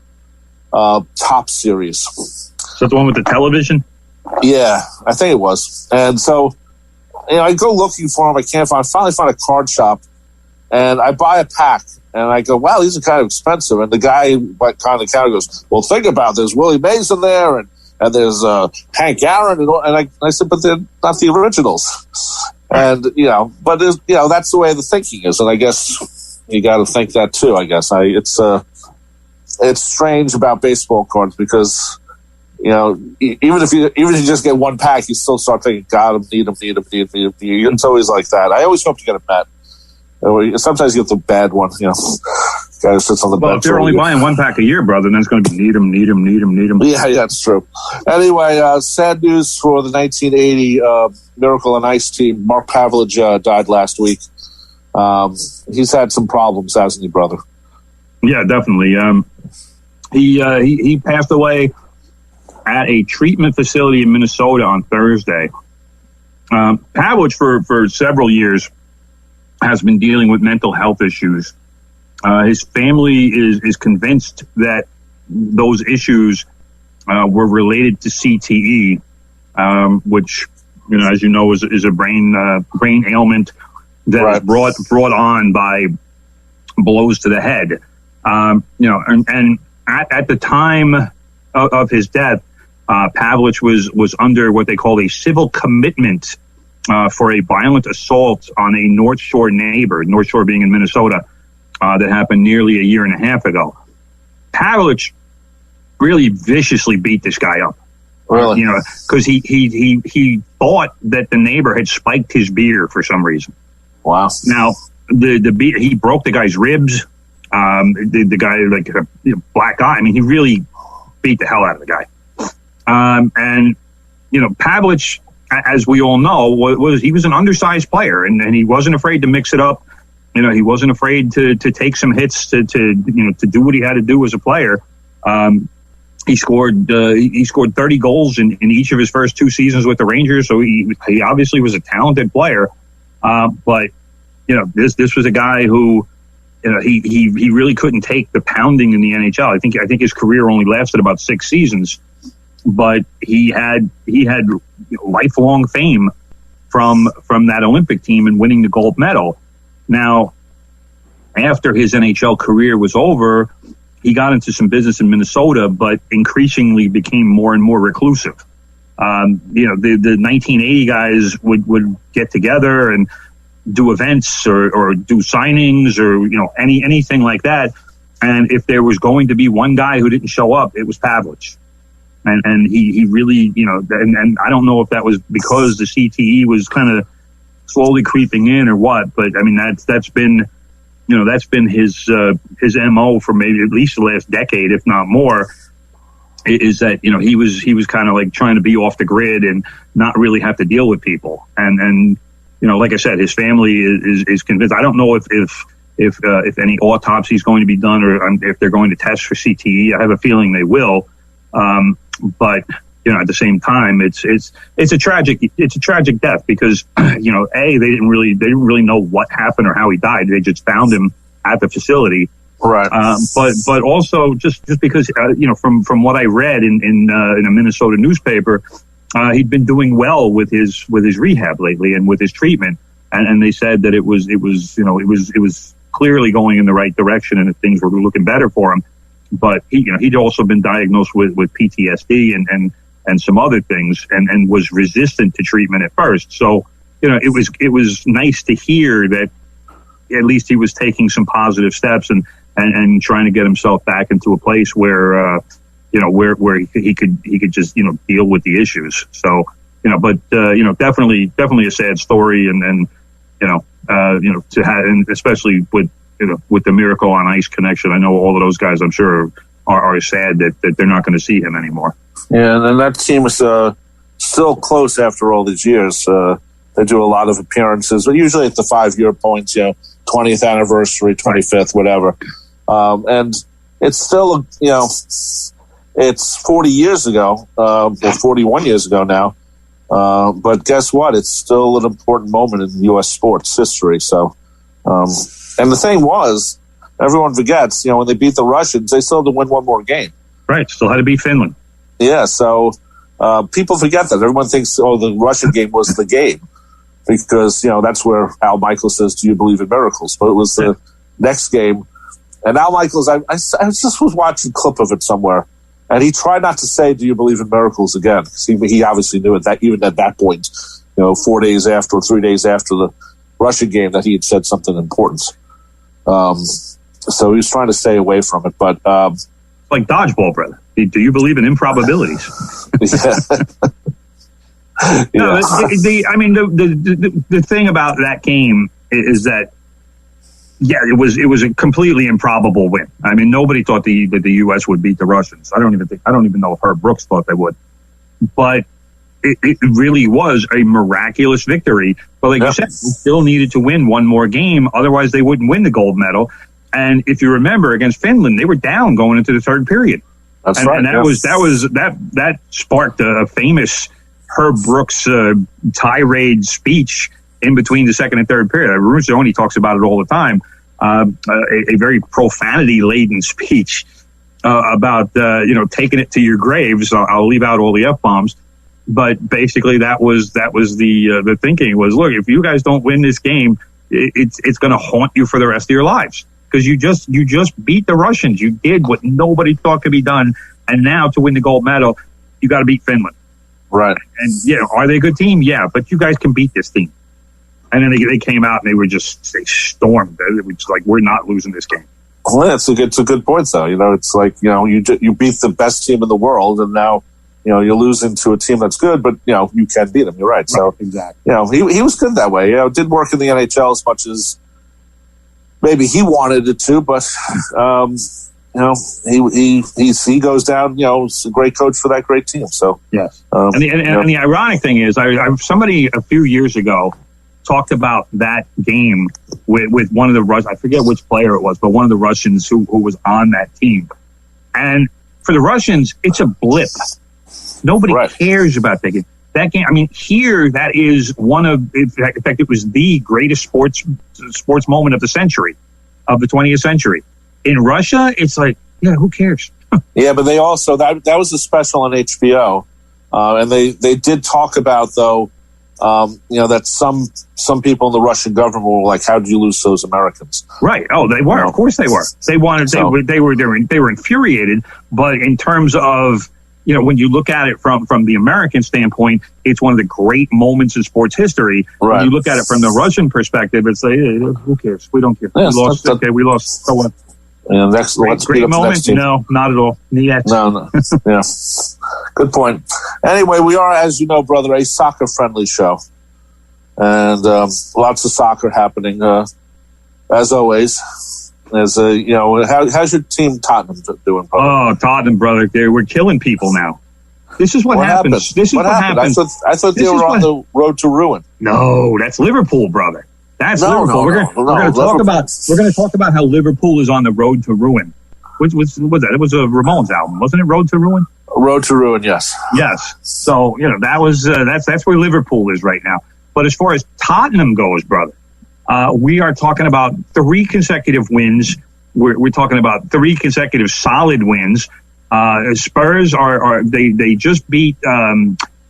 Top Series. Is that the one with the television? Yeah, I think it was. And so, I go looking for them. I can't find. I finally find a card shop, and I buy a pack. And I go, wow, these are kind of expensive. And the guy kind of the counter goes, well, think about it. There's Willie Mays in there, and there's Hank Aaron, and I said, but they're not the originals. And but that's the way the thinking is, and I guess you got to think that too. I guess it's strange about baseball cards because even if you just get one pack, you still start thinking, God, need them. It's always like that. I always hope to get a Met. Sometimes you get the bad one, guy who sits on the bench. Well, if you're only buying one pack a year, brother, then it's going to be need them. Yeah, that's true. Anyway, sad news for the 1980 Miracle on Ice team. Mark Pavlidge died last week. He's had some problems, hasn't he, brother? Yeah, definitely. He passed away at a treatment facility in Minnesota on Thursday. Pavlidge, for several years, has been dealing with mental health issues. His family is convinced that those issues were related to CTE, which, as you know, is a brain ailment that is brought on by blows to the head. And at the time of his death, Pavlidge was under what they call a civil commitment for a violent assault on a North Shore neighbor, North Shore being in Minnesota, that happened nearly a year and a half ago. Pavlidge really viciously beat this guy up. Really? Because he thought that the neighbor had spiked his beer for some reason. Wow. Now, he broke the guy's ribs. The guy, like a black eye. I mean, he really beat the hell out of the guy. And Pavlidge, as we all know, he was an undersized player, and he wasn't afraid to mix it up. He wasn't afraid to take some hits to do what he had to do as a player. He scored 30 goals in each of his first two seasons with the Rangers, so he obviously was a talented player. But this was a guy who he really couldn't take the pounding in the NHL. I think his career only lasted about 6 seasons, but he had lifelong fame from that Olympic team and winning the gold medal. Now, after his NHL career was over, he got into some business in Minnesota, but increasingly became more and more reclusive. The 1980 guys would get together and do events or do signings or anything like that. And if there was going to be one guy who didn't show up, it was Pavlidge. And he really, and I don't know if that was because the CTE was kind of slowly creeping in or what, but I mean, that's been his MO for maybe at least the last decade, if not more, is that, he was kind of like trying to be off the grid and not really have to deal with people. And like I said, his family is convinced. I don't know if if any autopsy is going to be done, or if they're going to test for CTE. I have a feeling they will. But at the same time, it's a tragic death because they didn't really know what happened or how he died. They just found him at the facility. Right. But also just because from what I read in a Minnesota newspaper, he'd been doing well with his rehab lately and with his treatment, and they said that it was clearly going in the right direction and that things were looking better for him. But he'd also been diagnosed with PTSD and some other things and was resistant to treatment at first. So it was nice to hear that at least he was taking some positive steps and trying to get himself back into a place where where he could just deal with the issues. So definitely a sad story, and to have, and especially with the Miracle on Ice connection. I know all of those guys, I'm sure, are sad that they're not going to see him anymore. Yeah, and that team is still close after all these years. They do a lot of appearances, but usually at the 5-year points, 20th anniversary, 25th, whatever. And it's still, it's 40 years ago, or 41 years ago now. But guess what? It's still an important moment in U.S. sports history. So, and the thing was, everyone forgets, when they beat the Russians, they still had to win one more game. Right. Still had to beat Finland. Yeah. So, people forget that. Everyone thinks, the Russian game was the game because, that's where Al Michaels says, "Do you believe in miracles?" But it was the next game. And Al Michaels, I just was watching a clip of it somewhere. And he tried not to say, "Do you believe in miracles?" again, because he obviously knew it that even at that point, 4 days after or 3 days after the Russian game, that he had said something important. So he was trying to stay away from it. But like dodgeball, brother. Do you believe in improbabilities? No, the thing about that game is that. Yeah, it was a completely improbable win. I mean, nobody thought that the U.S. would beat the Russians. I don't even know if Herb Brooks thought they would. But it really was a miraculous victory. But like you said, we still needed to win one more game, otherwise they wouldn't win the gold medal. And if you remember, against Finland, they were down going into the third period. That's right. And that sparked a famous Herb Brooks tirade speech in between the second and third period. Ruzzoni talks about it all the time. A very profanity-laden speech about taking it to your graves. I'll leave out all the F-bombs, but basically that was the thinking was, look, if you guys don't win this game, it's going to haunt you for the rest of your lives because you just beat the Russians. You did what nobody thought could be done, and now to win the gold medal, you got to beat Finland. Right. And are they a good team? Yeah, but you guys can beat this team. And then they came out and they stormed. It was like, we're not losing this game. Well, it's a good point, though. It's like, you beat the best team in the world, and now, you're losing to a team that's good, but, you can beat them. You're right. So, exactly. He was good that way. It didn't work in the NHL as much as maybe he wanted it to, but, he goes down, he's a great coach for that great team. So, yes. And the ironic thing is, somebody a few years ago talked about that game with one of the Russians. I forget which player it was, but one of the Russians who was on that team. And for the Russians, it's a blip. Nobody cares about that game. That game, I mean, here, that is in fact, it was the greatest sports moment of the century, of the 20th century. In Russia, it's like, yeah, who cares? Yeah, but they also, that was a special on HBO. And they did talk about, though, that some people in the Russian government were like, "How did you lose those Americans?" Right. Oh, they were. Of course, they were. They were infuriated. But in terms of when you look at it from the American standpoint, it's one of the great moments in sports history. Right. When you look at it from the Russian perspective, it's like, hey, who cares? We don't care. Yes, we lost. Okay, we lost. So what? And great moment? No, not at all. Yet. No. Yeah. Good point. Anyway, we are, as you know, brother, a soccer-friendly show. And lots of soccer happening, as always. How's your team Tottenham doing, brother? Oh, Tottenham, brother. We're killing people now. This is what happens. Happened? This is what happens. I thought they were on the road to ruin. No, that's Liverpool, brother. That's Liverpool. We're going to talk about how Liverpool is on the road to ruin. Which was that? It was a Ramones album, wasn't it? Road to Ruin. Road to Ruin, yes. Yes. So that was that's where Liverpool is right now. But as far as Tottenham goes, brother, we are talking about 3 consecutive wins. We're talking about 3 consecutive solid wins. Spurs they just beat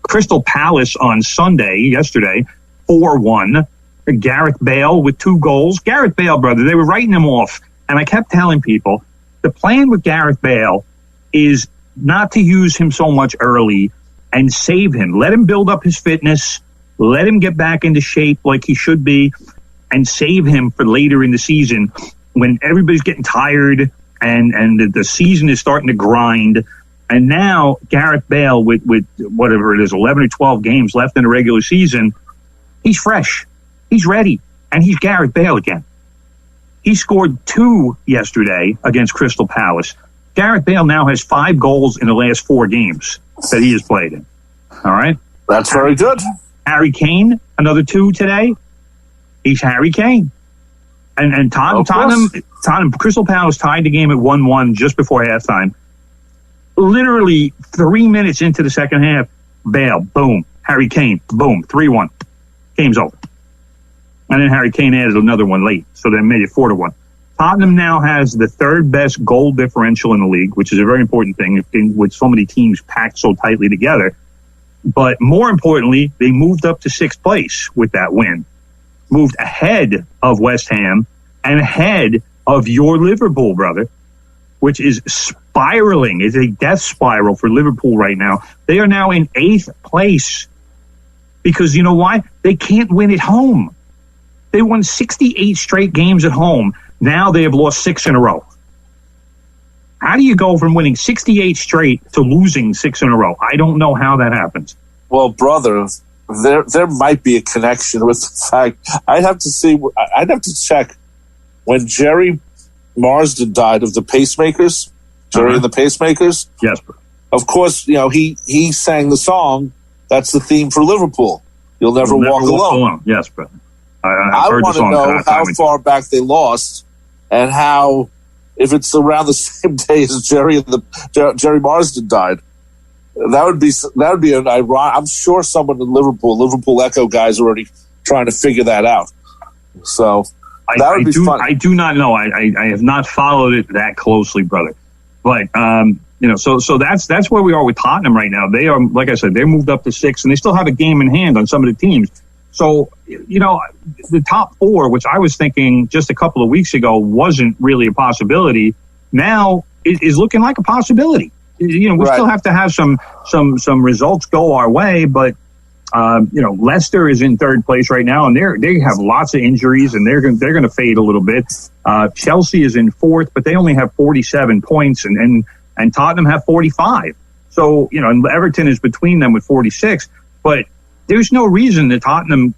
Crystal Palace on yesterday, 4-1. Gareth Bale with 2 goals. Gareth Bale, brother, they were writing him off. And I kept telling people, the plan with Gareth Bale is not to use him so much early and save him. Let him build up his fitness. Let him get back into shape like he should be and save him for later in the season when everybody's getting tired and the season is starting to grind. And now Gareth Bale with whatever it is, 11 or 12 games left in the regular season, he's fresh. He's ready. And he's Gareth Bale again. He scored 2 yesterday against Crystal Palace. Gareth Bale now has 5 goals in the last 4 games that he has played in. All right? That's very good. Harry Kane, another 2 today. He's Harry Kane. And Tottenham, Crystal Palace tied the game at 1-1 just before halftime. Literally 3 minutes into the second half, Bale, boom. Harry Kane, boom, 3-1. Game's over. And then Harry Kane added another one late, so they made it 4-1. Tottenham now has the 3rd best goal differential in the league, which is a very important thing with so many teams packed so tightly together. But more importantly, they moved up to 6th place with that win. Moved ahead of West Ham and ahead of your Liverpool, brother, which is spiraling. It's a death spiral for Liverpool right now. They are now in 8th place because you know why? They can't win at home. They won 68 straight games at home. Now they have lost 6 in a row. How do you go from winning 68 straight to losing 6 in a row? I don't know how that happens. Well, brother, there might be a connection with the fact. I'd have to check when Jerry Marsden died of the Pacemakers. Jerry and the Pacemakers. Yes, bro. Of course, he sang the song. That's the theme for Liverpool. You'll never walk alone. Yes, bro. I want to know how far back they lost and how, if it's around the same day as Jerry Marsden died, that would be an ironic. I'm sure someone in Liverpool Echo guys are already trying to figure that out. So that would be fun. I do not know. I have not followed it that closely, brother. But so that's where we are with Tottenham right now. They are, like I said, they're moved up to 6, and they still have a game in hand on some of the teams. So, the top 4, which I was thinking just a couple of weeks ago wasn't really a possibility, now is looking like a possibility. We still have to have some results go our way, but Leicester is in 3rd place right now, and they have lots of injuries, and they're going to fade a little bit. Chelsea is in 4th, but they only have 47 points, and Tottenham have 45. So, and Everton is between them with 46, but there's no reason that Tottenham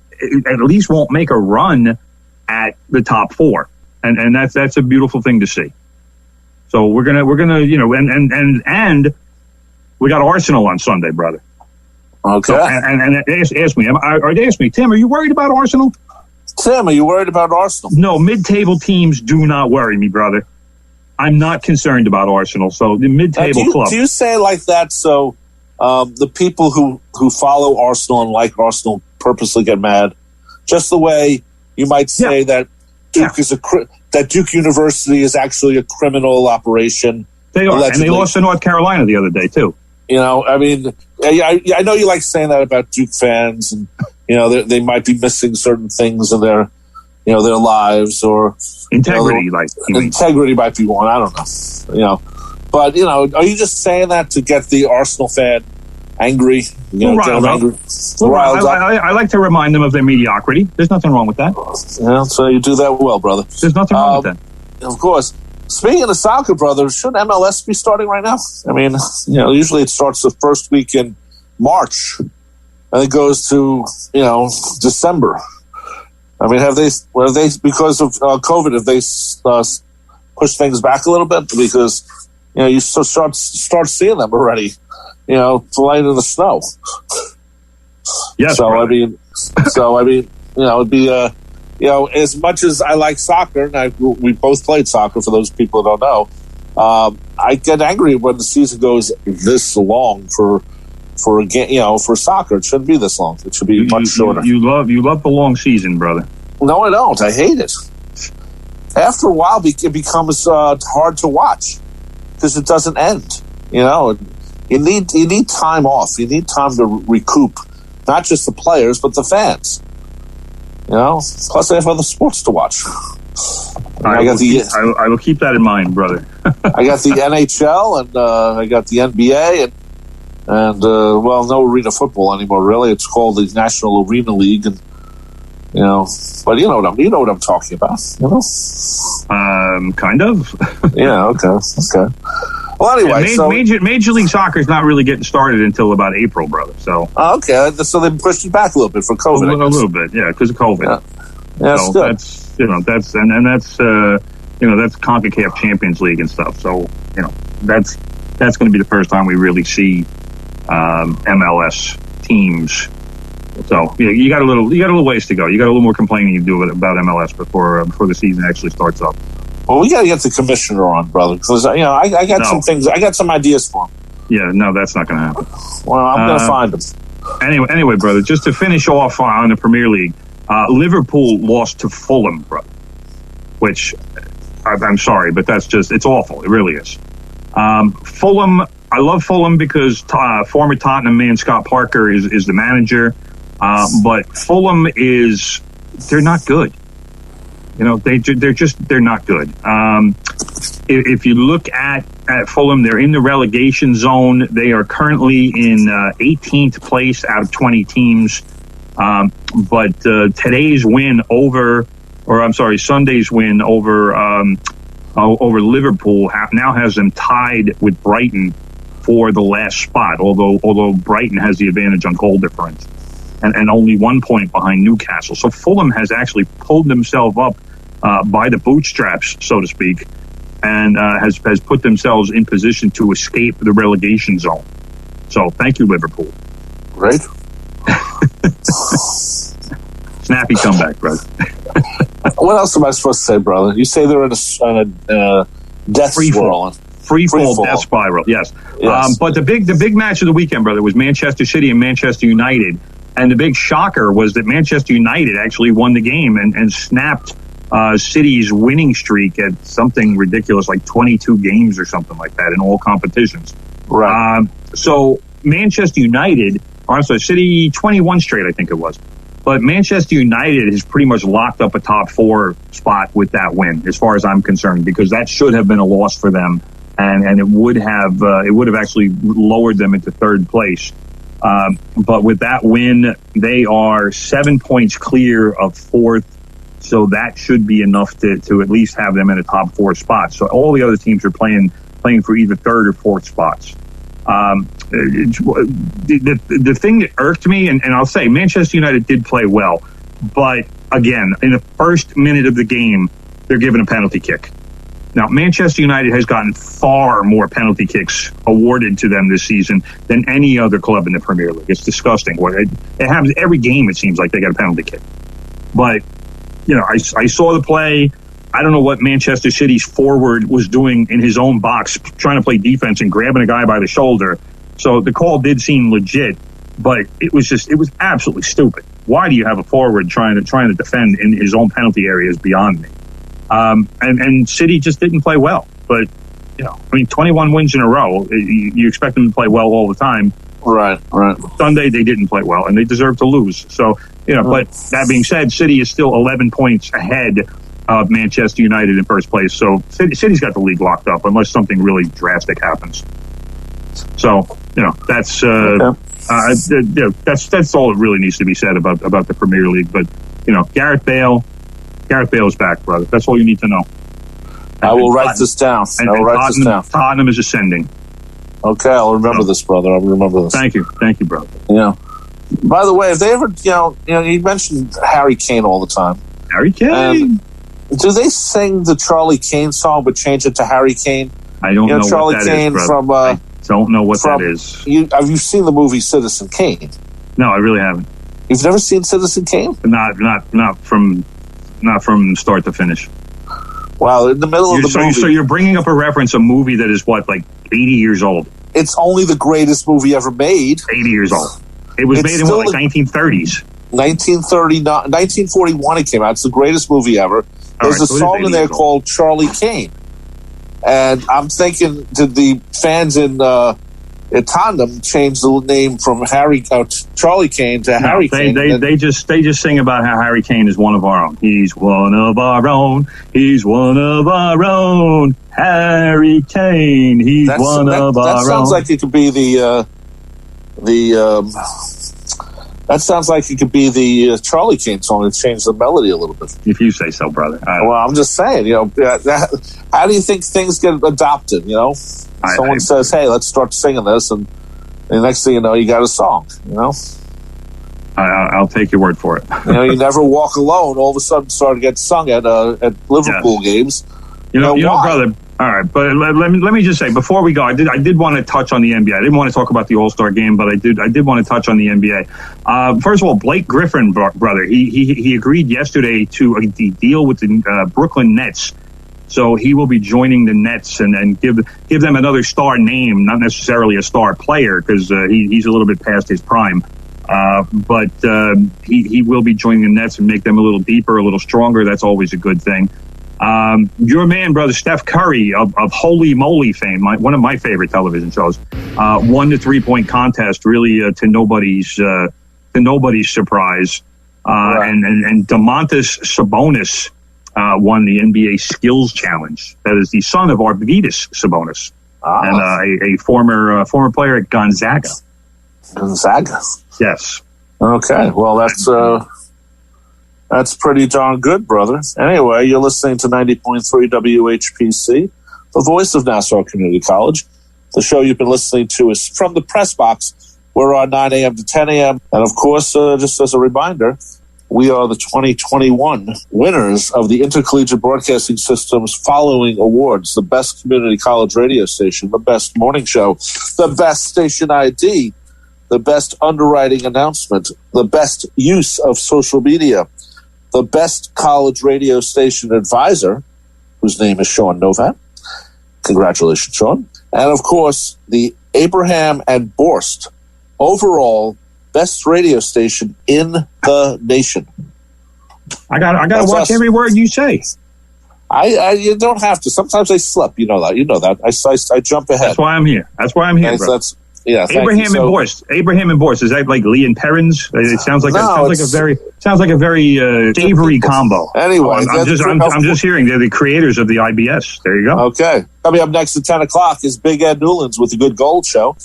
at least won't make a run at the top 4, and that's a beautiful thing to see. So we're gonna and we got Arsenal on Sunday, brother. Okay. So, and ask me, Tim, are you worried about Arsenal? Tim, are you worried about Arsenal? No, mid-table teams do not worry me, brother. I'm not concerned about Arsenal. So the mid-table club. Do you say it like that so the people who follow Arsenal and like Arsenal purposely get mad? Just the way you might say that Duke that Duke University is actually a criminal operation. They are, allegedly. And they lost to North Carolina the other day too. I mean, I know you like saying that about Duke fans, and they might be missing certain things in their lives, or integrity. Integrity might be one. I don't know. But are you just saying that to get the Arsenal fan angry? Riled up. I like to remind them of their mediocrity. There's nothing wrong with that. So you do that well, brother. There's nothing wrong with that. Of course. Speaking of soccer, brother, shouldn't MLS be starting right now? I mean, usually it starts the first week in March, and it goes to December. I mean, have they because of COVID, have they pushed things back a little bit? Because you start seeing them already, playing in the snow. Yes. So brother. I mean, it'd be as much as I like soccer, and we both played soccer for those people that don't know, I get angry when the season goes this long for a game. For soccer, it shouldn't be this long. It should be much shorter. You love the long season, brother. No, I don't. I hate it. After a while, it becomes hard to watch because it doesn't end. You need time off. You need time to recoup, not just the players but the fans. Plus I have other sports to watch. I will keep that in mind, brother. I got the NHL and I got the NBA and no arena football anymore. Really, it's called the National Arena League, and but you know what I'm talking about. Kind of. Yeah. Okay. Well, anyway, Major League Soccer is not really getting started until about April, brother. So okay, so they pushed it back a little bit for COVID. A little bit, yeah, because of COVID. Yeah, so that's that's CONCACAF Champions League and stuff. So that's going to be the first time we really see MLS teams. So you got a little ways to go. You got a little more complaining to do about MLS before the season actually starts up. Well, we got to get the commissioner on, brother, because I got some things. I got some ideas for him. Yeah, no, that's not going to happen. Well, I'm going to find them. Anyway, brother, just to finish off on the Premier League, Liverpool lost to Fulham, brother. Which I'm sorry, but it's awful. It really is. Fulham. I love Fulham because former Tottenham man Scott Parker is the manager, but Fulham they're not good. They're not good. If you look at Fulham, they're in the relegation zone. They are currently in 18th place out of 20 teams. But Sunday's win over Liverpool now has them tied with Brighton for the last spot. Although Brighton has the advantage on goal difference and only 1 point behind Newcastle. So Fulham has actually pulled themselves up by the bootstraps, so to speak, and has put themselves in position to escape the relegation zone. So thank you, Liverpool. Great. Snappy comeback, brother. What else am I supposed to say, brother? You say they're in a death swirl. Free fall death spiral, yes. But the big match of the weekend, brother, was Manchester City and Manchester United. And the big shocker was that Manchester United actually won the game and snapped City's winning streak at something ridiculous, like 22 games or something like that in all competitions. Right. So Manchester United, City 21 straight, I think it was. But Manchester United has pretty much locked up a top 4 spot with that win, as far as I'm concerned, because that should have been a loss for them, and it would have actually lowered them into 3rd place. But with that win, they are 7 points clear of 4th. So that should be enough to at least have them in a top 4 spot. So all the other teams are playing for either 3rd or 4th spots. The thing that irked me, and I'll say Manchester United did play well, but again, in the first minute of the game, they're given a penalty kick. Now, Manchester United has gotten far more penalty kicks awarded to them this season than any other club in the Premier League. It's disgusting. It happens every game, it seems like they got a penalty kick. But I saw the play. I don't know what Manchester City's forward was doing in his own box, trying to play defense and grabbing a guy by the shoulder. So the call did seem legit, but it was absolutely stupid. Why do you have a forward trying to defend in his own penalty area is beyond me. And City just didn't play well. But 21 wins in a row. You expect them to play well all the time. Right. Sunday they didn't play well, and they deserve to lose. So but that being said, City is still 11 points ahead of Manchester United in first place. So City's got the league locked up unless something really drastic happens. So that's that's all that really needs to be said about the Premier League. But Gareth Bale's back, brother. That's all you need to know. I will write this down. Tottenham is ascending. Okay, I'll remember this, brother. I'll remember this. Thank you, brother. By the way, if they ever, you mentioned Harry Kane all the time. Harry Kane. Do they sing the Charlie Kane song but change it to Harry Kane? I don't know Charlie what that Kane is, from. I don't know what that is. Have you seen the movie Citizen Kane? No, I really haven't. You've never seen Citizen Kane? Not from not from start to finish. Well, in the middle of the movie. So you're bringing up a movie that is what, like 80 years old? It's only the greatest movie ever made. 80 years old. It was made in what, like 1930s? 1941 it came out. It's the greatest movie ever. There's a song in there called Charlie Kane. And I'm thinking, did the fans in Tandem change the name from Charlie Kane to Harry Kane? They just sing about how Harry Kane is one of our own. He's one of our own. He's one of our own. Harry Kane. He's one of our own. That sounds like it could be That sounds like it could be the Charlie Kane song and change the melody a little bit. If you say so, brother. Well, I'm just saying, how do you think things get adopted, Someone says, hey, let's start singing this, and the next thing you know, you got a song, I'll take your word for it. You Never Walk Alone all of a sudden started to get sung at Liverpool games. Brother. All right, but let me just say before we go, I did want to touch on the NBA. I didn't want to talk about the All-Star game, but I did want to touch on the NBA. First of all, Blake Griffin, brother, he agreed yesterday to a deal with the Brooklyn Nets, so he will be joining the Nets and give them another star name, not necessarily a star player because he's a little bit past his prime. But he will be joining the Nets and make them a little deeper, a little stronger. That's always a good thing. Your man, brother, Steph Curry of Holy Moly fame, one of my favorite television shows, won the 3-point contest really to nobody's surprise. Right. And Domantas Sabonis won the NBA Skills Challenge. That is the son of Arvydas Sabonis and a former player at Gonzaga. Gonzaga? Yes. Okay. Well, that's pretty darn good, brother. Anyway, you're listening to 90.3 WHPC, the voice of Nassau Community College. The show you've been listening to is From the Press Box. We're on 9 a.m. to 10 a.m. And, of course, just as a reminder, we are the 2021 winners of the Intercollegiate Broadcasting System's following awards: the best community college radio station, the best morning show, the best station ID, the best underwriting announcement, the best use of social media, the best college radio station advisor, whose name is Sean Novat. Congratulations, Sean. And, of course, the Abraham and Borst overall best radio station in the nation. I got to watch every word you say. You don't have to. Sometimes I slip. You know that. I jump ahead. That's why I'm here. Bro. Abraham and Borst. Is that like Lee and Perrins? It sounds like a very savory combo. Anyway, I'm just hearing they're the creators of the IBS. There you go. Okay, coming up next at 10 o'clock is Big Ed Newlands with the Good Gold Show.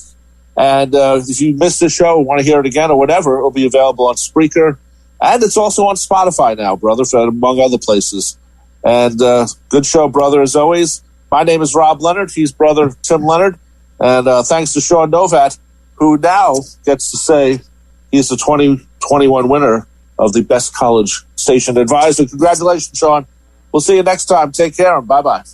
And if you missed the show, want to hear it again or whatever, it'll be available on Spreaker, and it's also on Spotify now, brother, among other places. And good show, brother, as always. My name is Rob Leonard. He's brother Tim Leonard. And thanks to Sean Novat, who now gets to say he's the 2021 winner of the Best College Station Advisor. Congratulations, Sean. We'll see you next time. Take care and bye-bye.